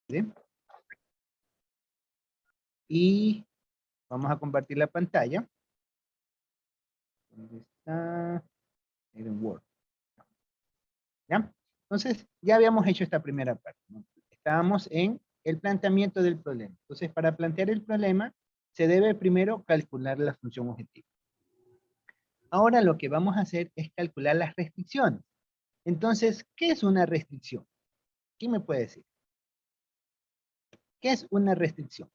¿sí? Y vamos a compartir la pantalla. ¿Dónde está? En Word. ¿Ya? Entonces, ya habíamos hecho esta primera parte, ¿no? Estábamos en el planteamiento del problema. Entonces, para plantear el problema, se debe primero calcular la función objetiva. Ahora lo que vamos a hacer es calcular las restricciones. Entonces, ¿qué es una restricción? ¿Quién me puede decir? ¿Qué es una restricción?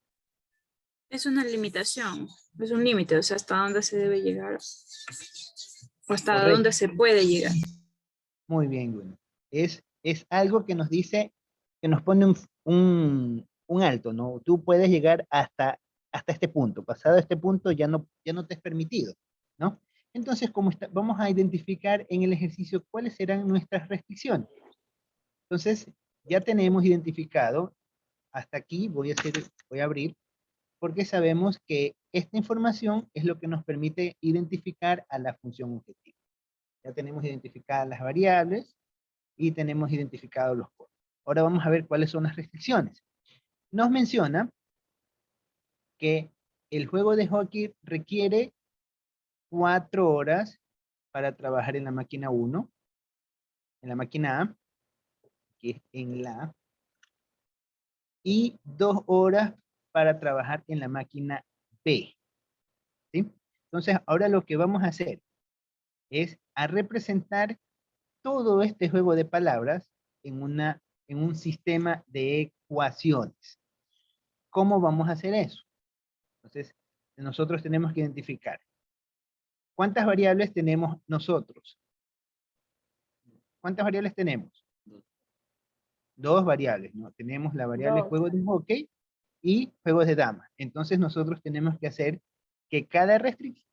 Es una limitación, es un límite, o sea, hasta dónde se debe llegar o hasta Correcto. dónde se puede llegar. Muy bien, bueno. Es algo que nos dice, que nos pone un alto, ¿no? Tú puedes llegar hasta este punto. Pasado este punto ya no te es permitido, ¿no? Entonces, vamos a identificar en el ejercicio cuáles serán nuestras restricciones. Entonces, ya tenemos identificado, hasta aquí voy a abrir, porque sabemos que esta información es lo que nos permite identificar a la función objetiva. Ya tenemos identificadas las variables y tenemos identificados los costos. Ahora vamos a ver cuáles son las restricciones. Nos menciona que el juego de hockey requiere 4 horas para trabajar en la máquina 1, en la máquina A, que es en la A, y 2 horas para trabajar en la máquina B. ¿Sí? Entonces, ahora lo que vamos a hacer es a representar todo este juego de palabras en un sistema de ecuaciones. ¿Cómo vamos a hacer eso? Entonces, nosotros tenemos que identificar cuántas variables tenemos nosotros. ¿Cuántas variables tenemos? Dos variables, ¿no? Tenemos la variable Dos. juegos de hockey y juegos de damas. Entonces nosotros tenemos que hacer que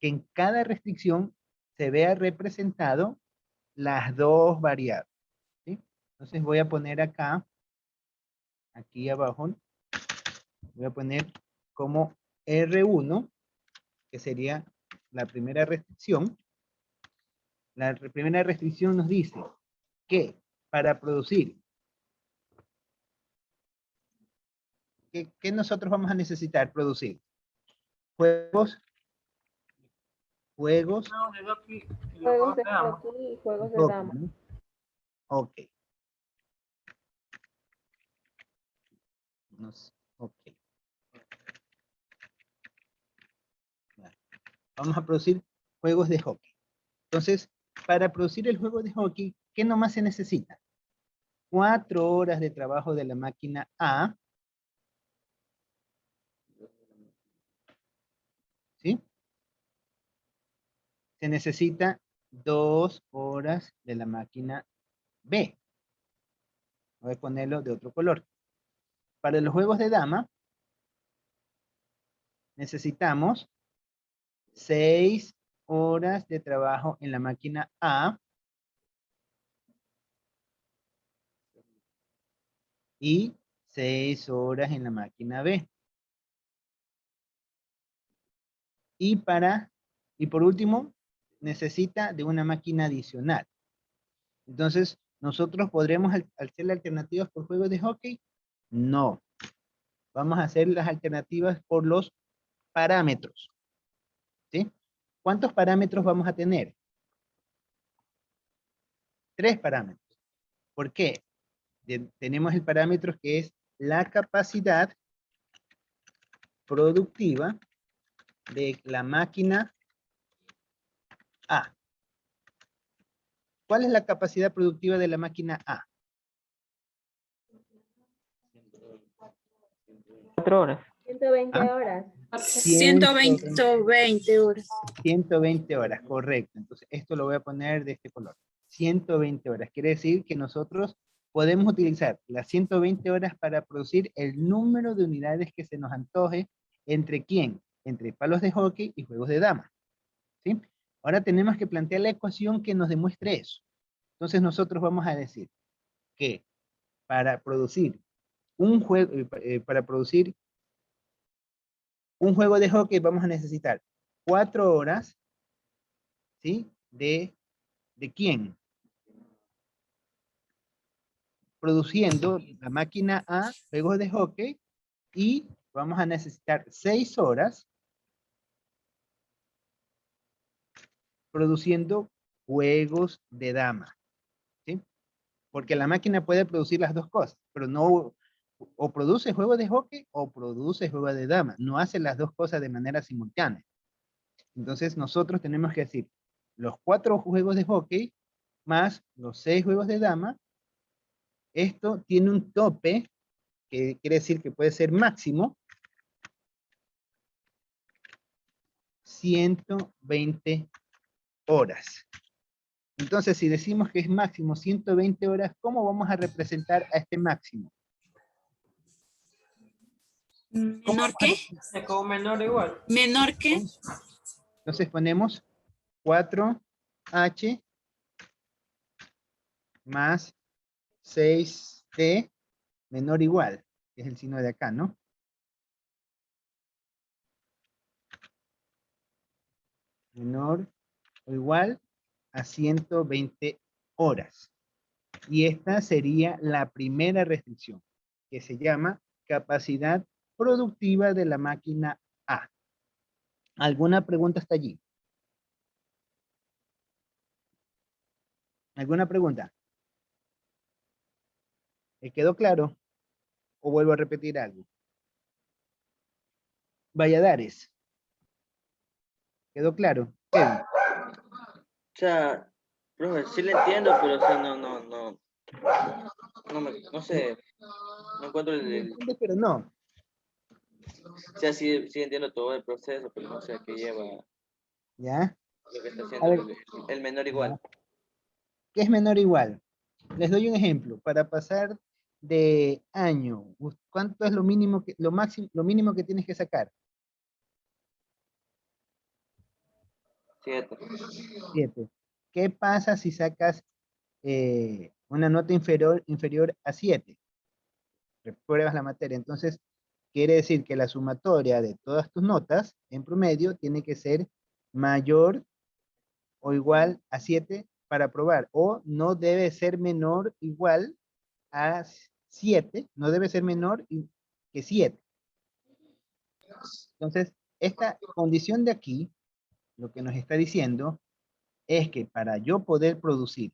en cada restricción se vea representado las dos variables, ¿sí? Entonces voy a poner acá, aquí abajo, voy a poner como R1, que sería la primera restricción. La primera restricción nos dice que para producir, ¿qué nosotros vamos a necesitar producir? Juegos Juegos de hockey y juegos de damas. ¿no? Ok. Ok. Vamos a producir juegos de hockey. Entonces, para producir el juego de hockey, ¿qué nomás se necesita? 4 horas de trabajo de la máquina A. ¿Sí? Se necesita 2 horas de la máquina B. Voy a ponerlo de otro color. Para los juegos de dama, necesitamos 6 horas de trabajo en la máquina A y 6 horas en la máquina B. Y por último, necesita de una máquina adicional. Entonces, ¿nosotros podremos hacer las alternativas por juegos de hockey? No. Vamos a hacer las alternativas por los parámetros. ¿Sí? ¿Cuántos parámetros vamos a tener? 3 parámetros. ¿Por qué? Tenemos el parámetro que es la capacidad productiva de la máquina A. ¿Cuál es la capacidad productiva de la máquina A? 4 horas. 120 ¿Ah? horas. 120 horas. 120 horas, correcto. Entonces, esto lo voy a poner de este color. 120 horas. Quiere decir que nosotros podemos utilizar las 120 horas para producir el número de unidades que se nos antoje. ¿Entre quién? Entre palos de hockey y juegos de dama. ¿Sí? Ahora tenemos que plantear la ecuación que nos demuestre eso. Entonces nosotros vamos a decir que para producir un juego, para producir un juego de hockey vamos a necesitar 4 horas, ¿sí? ¿De quién? produciendo la máquina A juegos de hockey y vamos a necesitar 6 horas produciendo juegos de dama, ¿sí? Porque la máquina puede producir las dos cosas, pero no, o produce juegos de hockey o produce juegos de dama, no hace las dos cosas de manera simultánea. Entonces nosotros tenemos que decir los 4 juegos de hockey más los 6 juegos de dama. Esto tiene un tope, que quiere decir que puede ser máximo 120 horas. Entonces, si decimos que es máximo 120 horas, ¿cómo vamos a representar a este máximo? ¿Menor qué? Como menor igual. ¿Menor qué? Entonces ponemos 4H más 6T menor o igual, que es el signo de acá, ¿no? Menor o igual a 120 horas. Y esta sería la primera restricción, que se llama capacidad productiva de la máquina A. ¿Alguna pregunta hasta allí? ¿Alguna pregunta? ¿Me quedó claro? ¿O vuelvo a repetir algo? Valladares. ¿Quedó claro? Kevin. O sea, profe, sí le entiendo, pero o sea, no sé, no encuentro ¿Entiendes? Pero no. o sea, sí entiendo todo el proceso, pero no sé a qué lleva ¿Ya? lo que está A haciendo ver. el menor igual. ¿Qué es menor o igual? Les doy un ejemplo. Para pasar de año, ¿cuánto es lo mínimo que, lo mínimo que tienes que sacar? 7. 7. ¿Qué pasa si sacas una nota inferior a 7? Repruebas la materia. Entonces, quiere decir que la sumatoria de todas tus notas, en promedio, tiene que ser mayor o igual a 7 para aprobar. O no debe ser menor o igual a 7. No debe ser menor que 7. Entonces, esta condición de aquí, lo que nos está diciendo es que para yo poder producir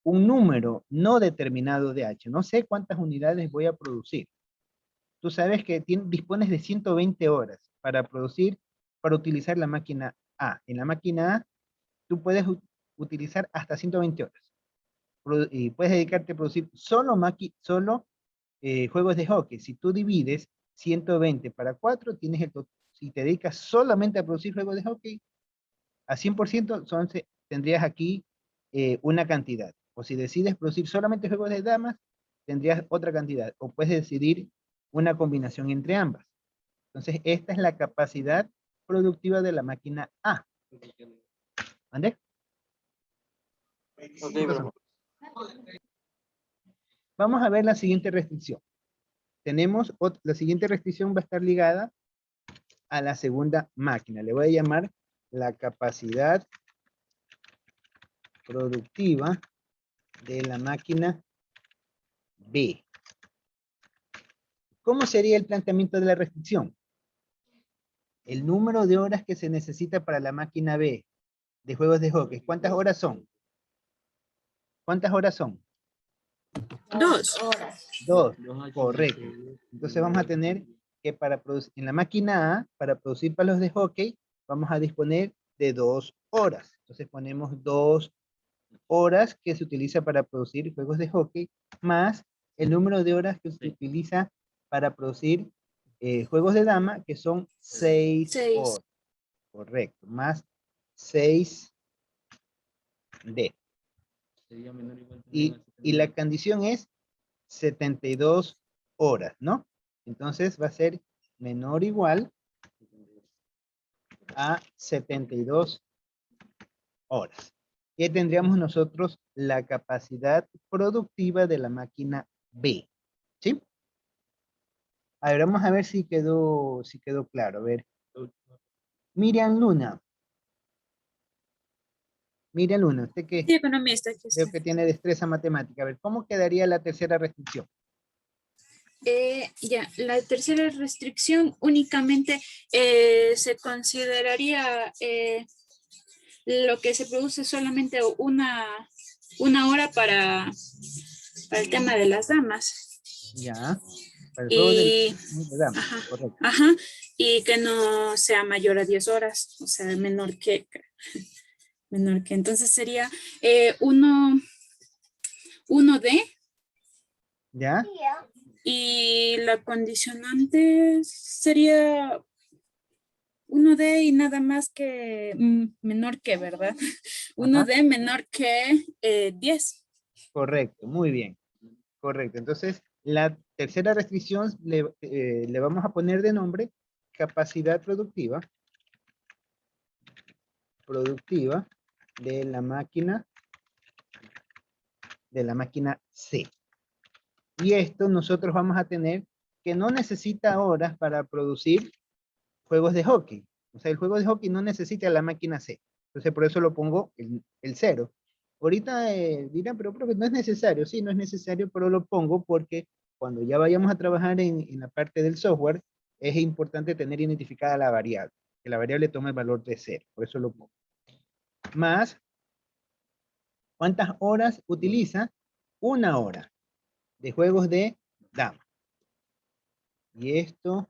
un número no determinado de H, no sé cuántas unidades voy a producir. Tú sabes que dispones de 120 horas para producir, para utilizar la máquina A. En la máquina A, tú puedes utilizar hasta 120 horas. Y puedes dedicarte a producir solo juegos de hockey. Si tú divides 120 para 4, tienes si te dedicas solamente a producir juegos de hockey, a 100% tendrías aquí una cantidad. O si decides producir solamente juegos de damas, tendrías otra cantidad. O puedes decidir una combinación entre ambas. Entonces, esta es la capacidad productiva de la máquina A. ¿Ande? Okay, bro. Vamos a ver la siguiente restricción. Tenemos, la siguiente restricción va a estar ligada a la segunda máquina. Le voy a llamar la capacidad productiva de la máquina B. ¿Cómo sería el planteamiento de la restricción? El número de horas que se necesita para la máquina B de juegos de hockey. ¿Cuántas horas son? ¿Cuántas horas son? 2. 2, correcto. Entonces vamos a tener que para producir, en la máquina A, para producir palos de hockey, vamos a disponer de 2 horas. Entonces ponemos 2 horas que se utiliza para producir juegos de hockey, más el número de horas que se utiliza para producir juegos de dama, que son 6 horas. Correcto, más 6D. Y la condición es 72 horas, ¿no? Entonces va a ser menor o igual a 72 horas. ¿Qué tendríamos nosotros? La capacidad productiva de la máquina B. ¿Sí? A ver, vamos a ver si quedó claro. A ver. Miriam Luna. Mire, Luna, usted que Sí, economista, aquí está. creo que tiene destreza matemática. A ver, ¿cómo quedaría la tercera restricción? Ya, la tercera restricción únicamente se consideraría lo que se produce solamente una hora para el tema de las damas. Ya. Para el juego Y, de damas, ajá, correcto. ajá, y que no sea mayor a 10 horas, o sea, menor que. Entonces sería 1D ¿Ya? y la condicionante sería 1D y nada más que menor que, ¿verdad? Ajá. 1D menor que 10. Correcto, muy bien. Correcto. Entonces, la tercera restricción le vamos a poner de nombre capacidad productiva de la máquina C. Y esto nosotros vamos a tener que no necesita horas para producir juegos de hockey. O sea, el juego de hockey no necesita la máquina C. Entonces, por eso lo pongo el 0. Ahorita dirán, pero profe, no es necesario. Sí, no es necesario, pero lo pongo porque cuando ya vayamos a trabajar en la parte del software, es importante tener identificada la variable. Que la variable tome el valor de 0. Por eso lo pongo. Más, ¿cuántas horas utiliza? 1 hora de juegos de dama. Y esto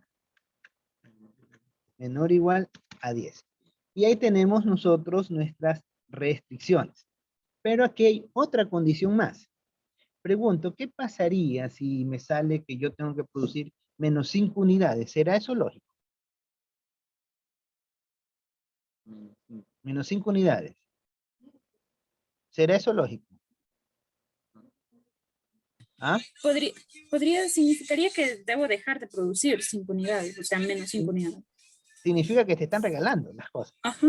menor o igual a 10. Y ahí tenemos nosotros nuestras restricciones. Pero aquí hay otra condición más. Pregunto, ¿qué pasaría si me sale que yo tengo que producir menos 5 unidades? ¿Será eso lógico? Menos 5 unidades. ¿Será eso lógico? ¿Ah? Significaría que debo dejar de producir 5 unidades, o sea, menos 5 unidades. Significa que te están regalando las cosas. Ajá.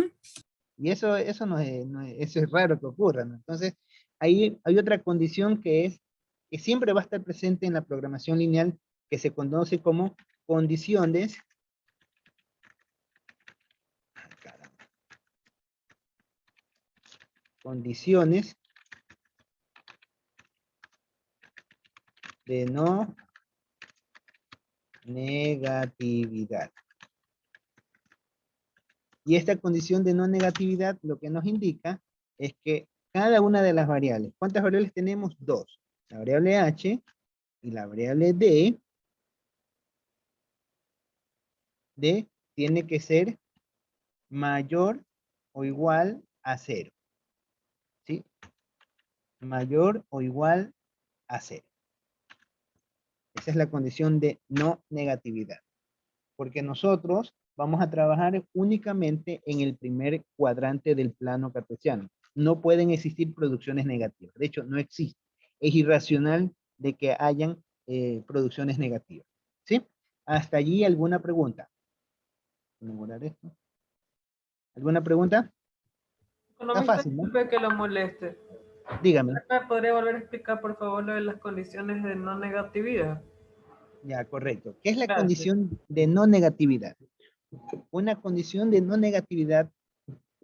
Y eso eso es raro que ocurra, ¿no? Entonces, ahí hay otra condición que es que siempre va a estar presente en la programación lineal que se conoce como condiciones. Condiciones de no negatividad. Y esta condición de no negatividad lo que nos indica es que cada una de las variables, ¿cuántas variables tenemos? 2. La variable h y la variable d tiene que ser mayor o igual a 0. ¿Sí? Mayor o igual a 0. Esa es la condición de no negatividad. Porque nosotros vamos a trabajar únicamente en el primer cuadrante del plano cartesiano. No pueden existir producciones negativas. De hecho, no existe. Es irracional de que hayan producciones negativas. ¿Sí? Hasta allí, ¿alguna pregunta? ¿Memorar esto? ¿Alguna pregunta? Está Economista, fácil, ¿no? disculpe que lo moleste. Dígame. ¿Me podría volver a explicar, por favor, lo de las condiciones de no negatividad? Ya, correcto. ¿Qué es la Gracias. condición de no negatividad? Una condición de no negatividad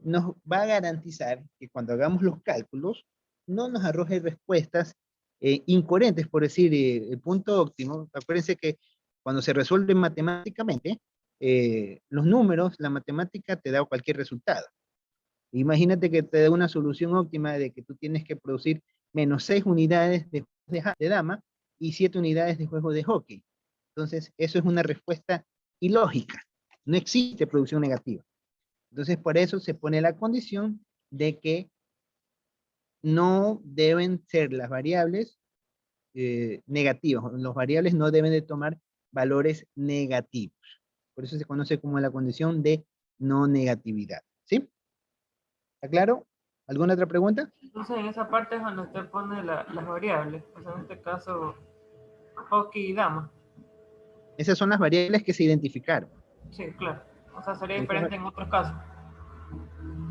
nos va a garantizar que cuando hagamos los cálculos no nos arroje respuestas incoherentes, por decir, el punto óptimo. Acuérdense que cuando se resuelve matemáticamente, los números, la matemática te da cualquier resultado. Imagínate que te da una solución óptima de que tú tienes que producir menos 6 unidades de dama y 7 unidades de juego de hockey. Entonces, eso es una respuesta ilógica. No existe producción negativa. Entonces, por eso se pone la condición de que no deben ser las variables negativas. Los variables no deben de tomar valores negativos. Por eso se conoce como la condición de no negatividad. ¿Sí? ¿Está claro? ¿Alguna otra pregunta? Entonces, en esa parte es donde usted pone las variables. O sea, en este caso, hockey y dama. Esas son las variables que se identificaron. Sí, claro. O sea, sería Esas- diferente en otros casos.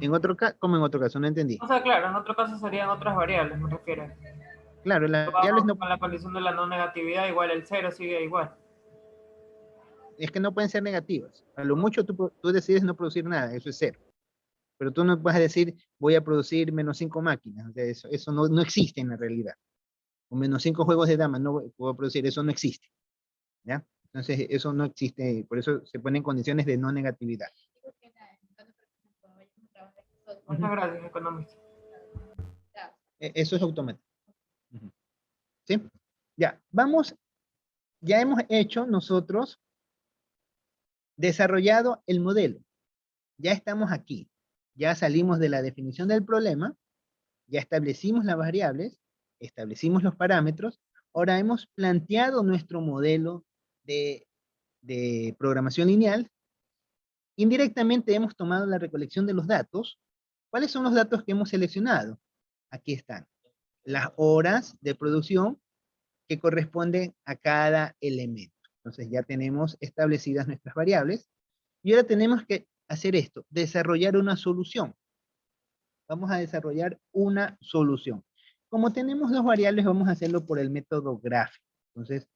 En otro caso, ¿cómo en otro caso? No entendí. O sea, claro, en otro caso serían otras variables, me refiero. Claro, las variables Vamos no, con la condición de la no negatividad, igual el 0 sigue igual. es que no pueden ser negativas. A lo mucho tú decides no producir nada, eso es 0. Pero tú no vas a decir, voy a producir menos 5 máquinas. O sea, eso no existe en la realidad. O menos 5 juegos de damas, no puedo producir, eso no existe. ¿Ya? Entonces, eso no existe, por eso se ponen condiciones de no negatividad. Muchas gracias, economista. Eso es automático. Ujú. ¿Sí? Ya, vamos, ya hemos hecho nosotros, desarrollado el modelo. Ya estamos aquí. Ya salimos de la definición del problema, ya establecimos las variables, establecimos los parámetros, ahora hemos planteado nuestro modelo de programación lineal. Indirectamente hemos tomado la recolección de los datos. ¿Cuáles son los datos que hemos seleccionado? Aquí están. Las horas de producción que corresponden a cada elemento. Entonces ya tenemos establecidas nuestras variables. Y ahora tenemos que hacer esto, desarrollar una solución. Vamos a desarrollar una solución. Como tenemos dos variables, vamos a hacerlo por el método gráfico. Entonces,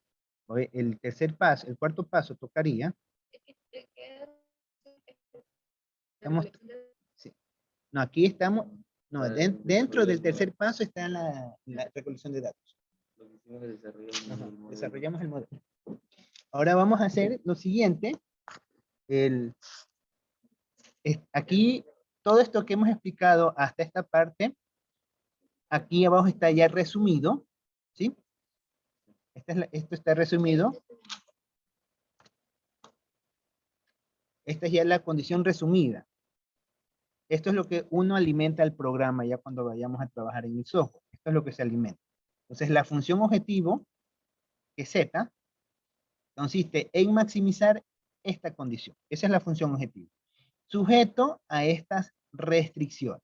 el tercer paso, el cuarto paso tocaría. Sí. No, aquí estamos, no, dentro del tercer paso está la recolección de datos. Ajá, desarrollamos el modelo. Ahora vamos a hacer lo siguiente. Aquí, todo esto que hemos explicado hasta esta parte, aquí abajo está ya resumido, ¿sí? Esto está resumido. Esta es ya la condición resumida. Esto es lo que uno alimenta al programa ya cuando vayamos a trabajar en el software. Esto es lo que se alimenta. Entonces, la función objetivo, que es Z, consiste en maximizar esta condición. Esa es la función objetivo. Sujeto a estas restricciones.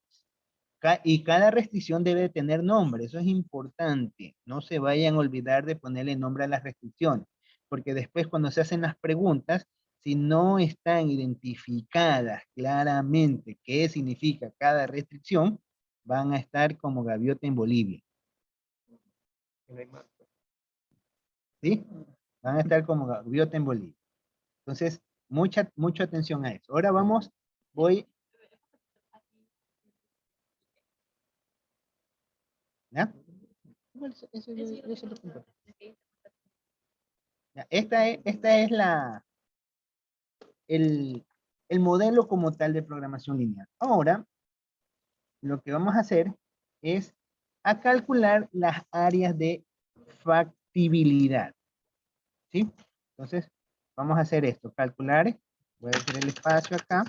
Y cada restricción debe tener nombre. Eso es importante. No se vayan a olvidar de ponerle nombre a las restricciones. Porque después cuando se hacen las preguntas, si no están identificadas claramente qué significa cada restricción, van a estar como gaviota en Bolivia. ¿Sí? Van a estar como gaviota en Bolivia. Entonces, mucha atención a eso. Ahora voy. ¿Ya? Ya, esta es el modelo como tal de programación lineal. Ahora, lo que vamos a hacer es a calcular las áreas de factibilidad. ¿Sí? Entonces, vamos a hacer esto, calcular, voy a hacer el espacio acá.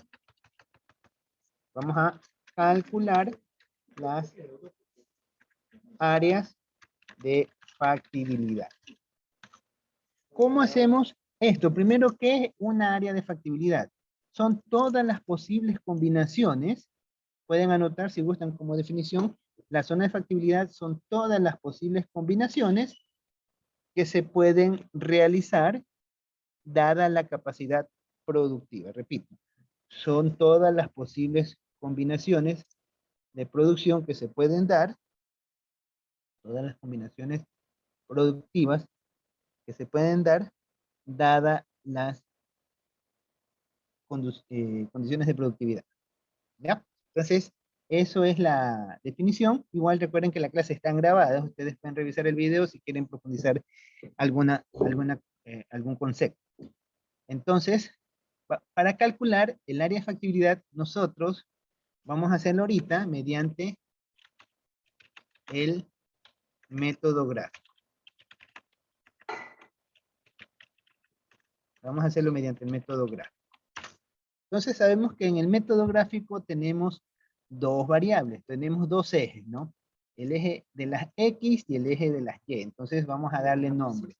Vamos a calcular las áreas de factibilidad. ¿Cómo hacemos esto? Primero, ¿qué es una área de factibilidad? Son todas las posibles combinaciones. Pueden anotar si gustan como definición. La zona de factibilidad son todas las posibles combinaciones que se pueden realizar dada la capacidad productiva. Repito, son todas las posibles combinaciones de producción que se pueden dar, todas las combinaciones productivas que se pueden dar dada las condiciones de productividad. ¿Ya? Entonces, eso es la definición. Igual recuerden que la clase está grabada. Ustedes pueden revisar el video si quieren profundizar algún concepto. Entonces, para calcular el área de factibilidad, nosotros vamos a hacerlo ahorita mediante el método gráfico. Vamos a hacerlo mediante el método gráfico. Entonces sabemos que en el método gráfico tenemos dos variables, tenemos dos ejes, ¿no? El eje de las X y el eje de las Y. Entonces vamos a darle nombre.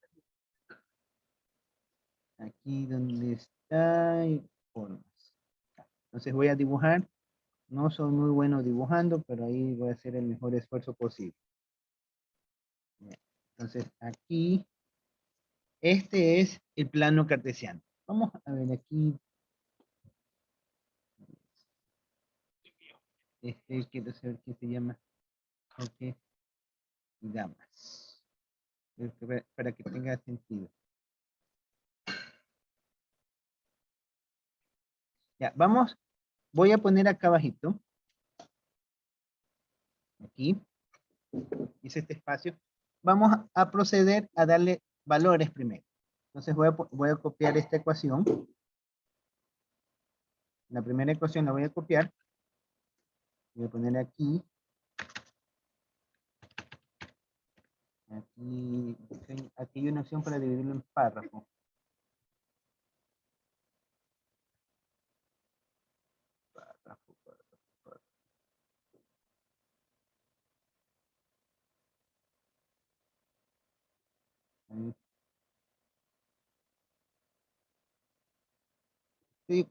Aquí donde está, formas. Entonces voy a dibujar. No soy muy bueno dibujando, pero ahí voy a hacer el mejor esfuerzo posible. Entonces aquí, este es el plano cartesiano. Vamos a ver aquí. Quiero saber qué se llama. Ok. Gamas. Para que tenga sentido. Ya, vamos voy a poner acá abajito. Aquí. Hice este espacio. Vamos a proceder a darle valores primero. Entonces voy a copiar esta ecuación. La primera ecuación la voy a copiar. Voy a poner aquí. Aquí hay una opción para dividirlo en párrafos. Ahí. Sí,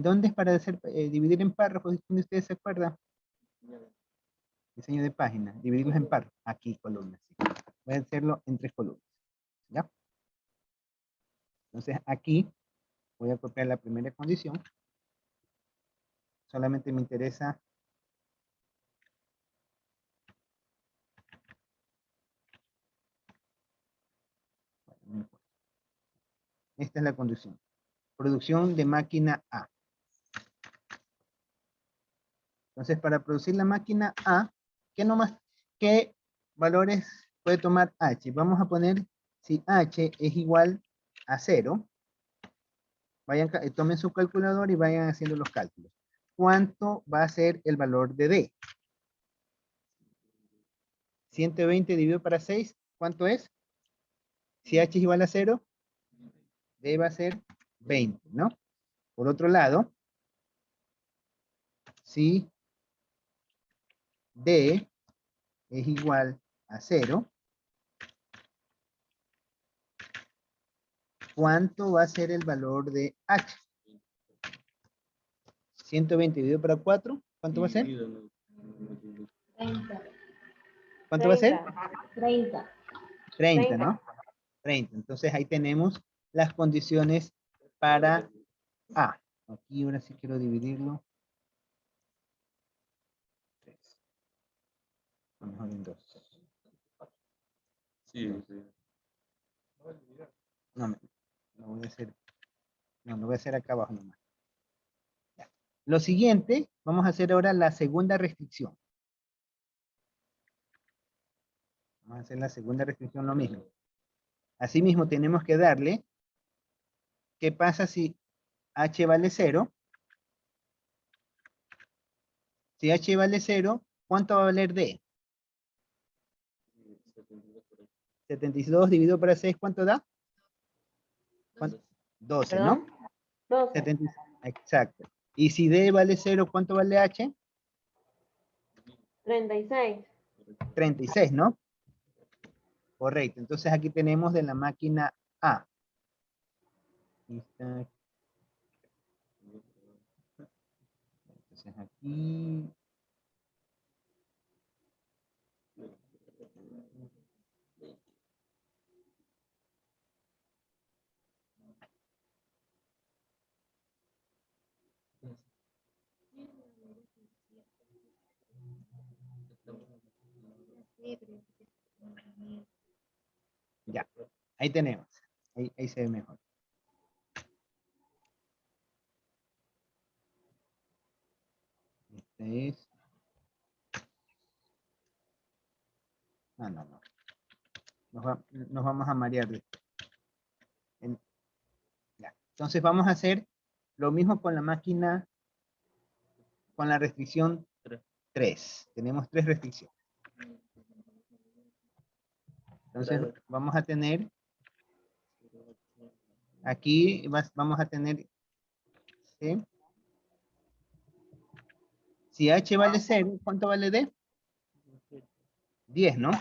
¿dónde es para dividir en párrafos? ¿Dónde ustedes se acuerdan? Diseño de página, dividirlos en párrafos. Aquí, columnas. Sí. Voy a hacerlo en 3 columnas. ¿Ya? Entonces aquí voy a copiar la primera condición. Solamente me interesa esta es la condición. Producción de máquina A. Entonces, para producir la máquina A, ¿qué valores puede tomar H? Vamos a poner, si H es igual a 0, tomen su calculador y vayan haciendo los cálculos. ¿Cuánto va a ser el valor de D? 120 dividido para 6, ¿cuánto es? Si H es igual a 0, D va a ser 20, ¿no? Por otro lado, si D es igual a 0, ¿cuánto va a ser el valor de H? 120 dividido para 4, ¿cuánto va a ser? 30. ¿Cuánto va a ser? 30. 30, ¿no? 30. Entonces ahí tenemos las condiciones para A. Aquí ahora sí quiero dividirlo. 3. A lo mejor en 2. Sí. No, lo voy a hacer. No, lo voy a hacer acá abajo nomás. Ya. Lo siguiente, vamos a hacer ahora la segunda restricción. Vamos a hacer la segunda restricción lo mismo. Asimismo tenemos que darle, ¿qué pasa si H vale 0? Si H vale 0, ¿cuánto va a valer D? 72 dividido para 6, ¿cuánto da? 12, ¿no? 12. 70, exacto. Y si D vale 0, ¿cuánto vale H? 36. 36, ¿no? Correcto. Entonces aquí tenemos de la máquina A. Entonces aquí... Ya, ahí tenemos. Ahí se ve mejor. Este es... No. Nos vamos a marear. Ya. Entonces vamos a hacer lo mismo con la máquina, con la restricción 3. Tenemos 3 restricciones. Entonces vamos a tener, aquí vamos a tener, ¿sí? Si H vale 0, ¿cuánto vale D? 10, ¿no?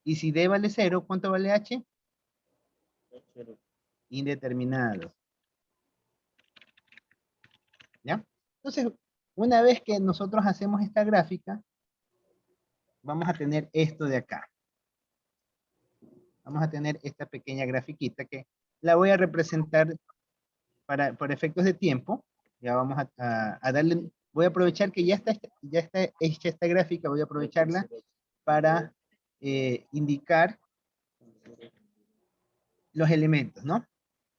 Y si D vale 0, ¿cuánto vale H? Indeterminado. ¿Ya? Entonces, una vez que nosotros hacemos esta gráfica, vamos a tener esto de acá. Vamos a tener esta pequeña grafiquita que la voy a representar por efectos de tiempo. Ya vamos a darle, voy a aprovechar que ya está hecha esta gráfica, voy a aprovecharla para indicar los elementos, ¿no?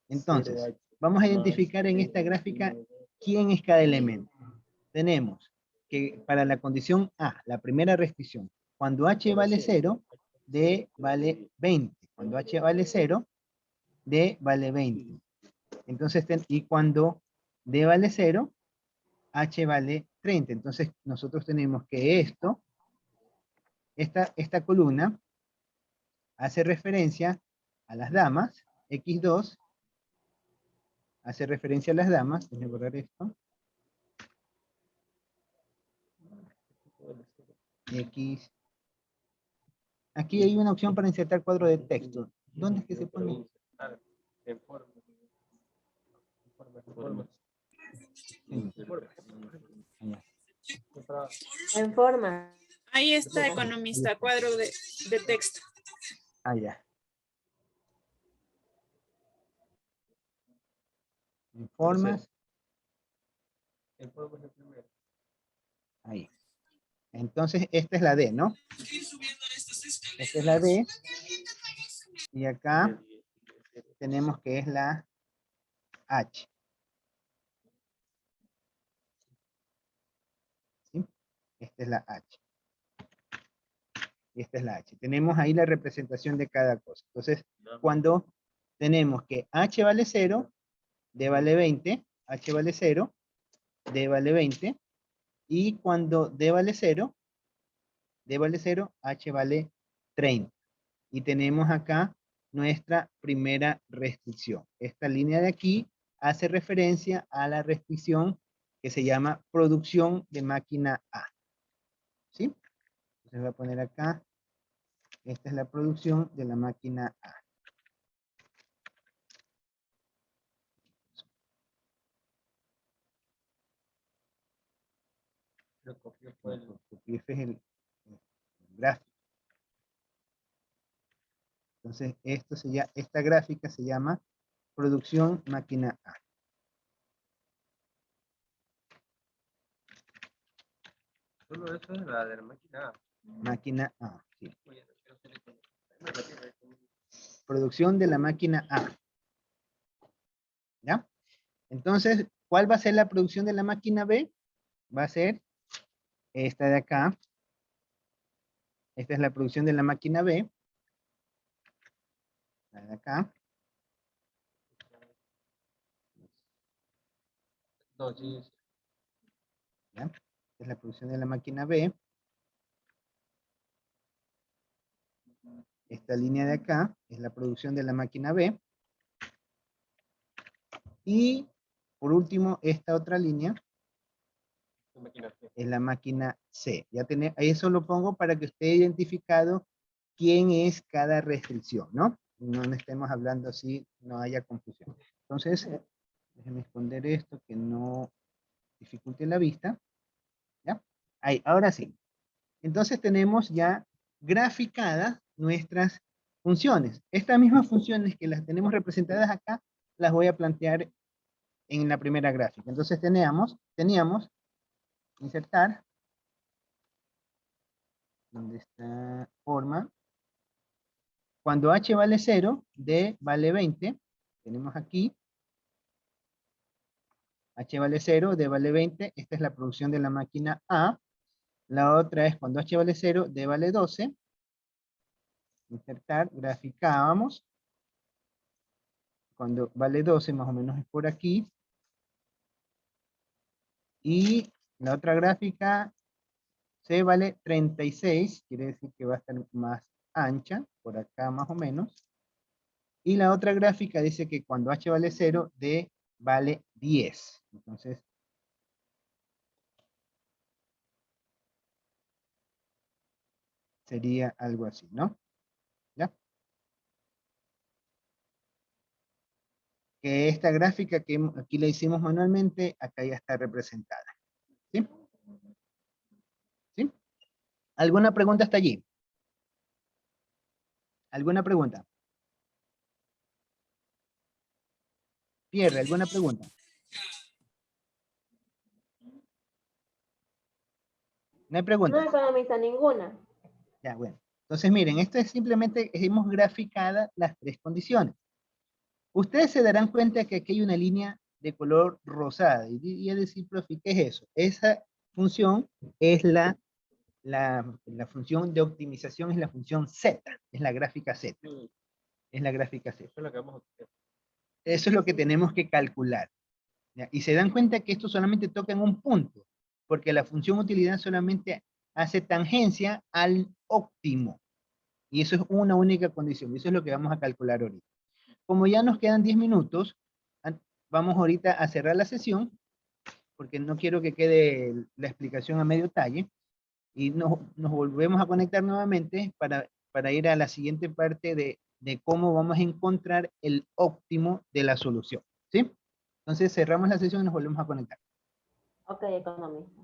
Entonces, vamos a identificar en esta gráfica quién es cada elemento. Tenemos que para la condición A, la primera restricción, cuando H vale 0, D vale 20. Cuando H vale 0, D vale 20. Entonces, y cuando D vale 0, H vale 30. Entonces, nosotros tenemos que esta columna hace referencia a las damas, X2, hace referencia a las damas, déjenme borrar esto, X, aquí hay una opción para insertar cuadro de texto, ¿dónde es que se pone? En forma. Ahí está, economista, cuadro de texto. Ah, ya. En formas. Ahí. Entonces, esta es la D, ¿no? Esta es la D. Y acá tenemos que es la H. ¿Sí? Esta es la H. Y esta es la H. Tenemos ahí la representación de cada cosa. Entonces, cuando tenemos que H vale 0, D vale 20, H vale 0, D vale 20, y cuando D vale 0, H vale 30. Y tenemos acá nuestra primera restricción. Esta línea de aquí hace referencia a la restricción que se llama producción de máquina A. ¿Sí? Entonces voy a poner acá, esta es la producción de la máquina A. Este es el gráfico. Entonces, esta gráfica se llama producción máquina A. Solo eso es la de la máquina A. Máquina A, sí. Producción de la máquina A. ¿Ya? Entonces, ¿cuál va a ser la producción de la máquina B? Va a ser esta de acá. Esta es la producción de la máquina B. La de acá. No, sí. ¿Ya? Es la producción de la máquina B. Esta línea de acá es la producción de la máquina B. Y por último, esta otra línea es la máquina C. Ya eso lo pongo para que esté identificado quién es cada restricción, ¿no? No estemos hablando así, no haya confusión. Entonces, déjenme esconder esto que no dificulte la vista. ¿Ya? Ahí, ahora sí. Entonces tenemos ya graficadas nuestras funciones. Estas mismas funciones que las tenemos representadas acá, las voy a plantear en la primera gráfica. Entonces teníamos insertar, donde está forma, cuando H vale 0, D vale 20, tenemos aquí, H vale 0, D vale 20, esta es la producción de la máquina A, la otra es cuando H vale 0, D vale 12, insertar, graficábamos, cuando vale 12 más o menos es por aquí, y la otra gráfica, C vale 36, quiere decir que va a estar más ancha, por acá más o menos, y la otra gráfica dice que cuando H vale 0, D vale 10, entonces, sería algo así, ¿no? ¿Ya? Que esta gráfica que aquí la hicimos manualmente, acá ya está representada. ¿Sí? ¿Sí? ¿Alguna pregunta hasta allí? ¿Alguna pregunta? Pierre, ¿alguna pregunta? ¿No hay No, preguntas? economista, ninguna. Ya, bueno. Entonces, miren, esto es simplemente, hemos graficado las tres condiciones. Ustedes se darán cuenta que aquí hay una línea de color rosada. Y es decir, profe, ¿qué es eso? Esa función es la función de optimización, es la función Z, es la gráfica Z. Es la gráfica Z. Eso es lo que vamos a hacer. Eso es lo que tenemos que calcular. ¿Ya? Y se dan cuenta que esto solamente toca en un punto, porque la función utilidad solamente hace tangencia al óptimo. Y eso es una única condición. Y eso es lo que vamos a calcular ahorita. Como ya nos quedan 10 minutos, vamos ahorita a cerrar la sesión, porque no quiero que quede la explicación a medio talle. Y nos volvemos a conectar nuevamente para ir a la siguiente parte de cómo vamos a encontrar el óptimo de la solución. ¿Sí? Entonces cerramos la sesión y nos volvemos a conectar. Ok, economista.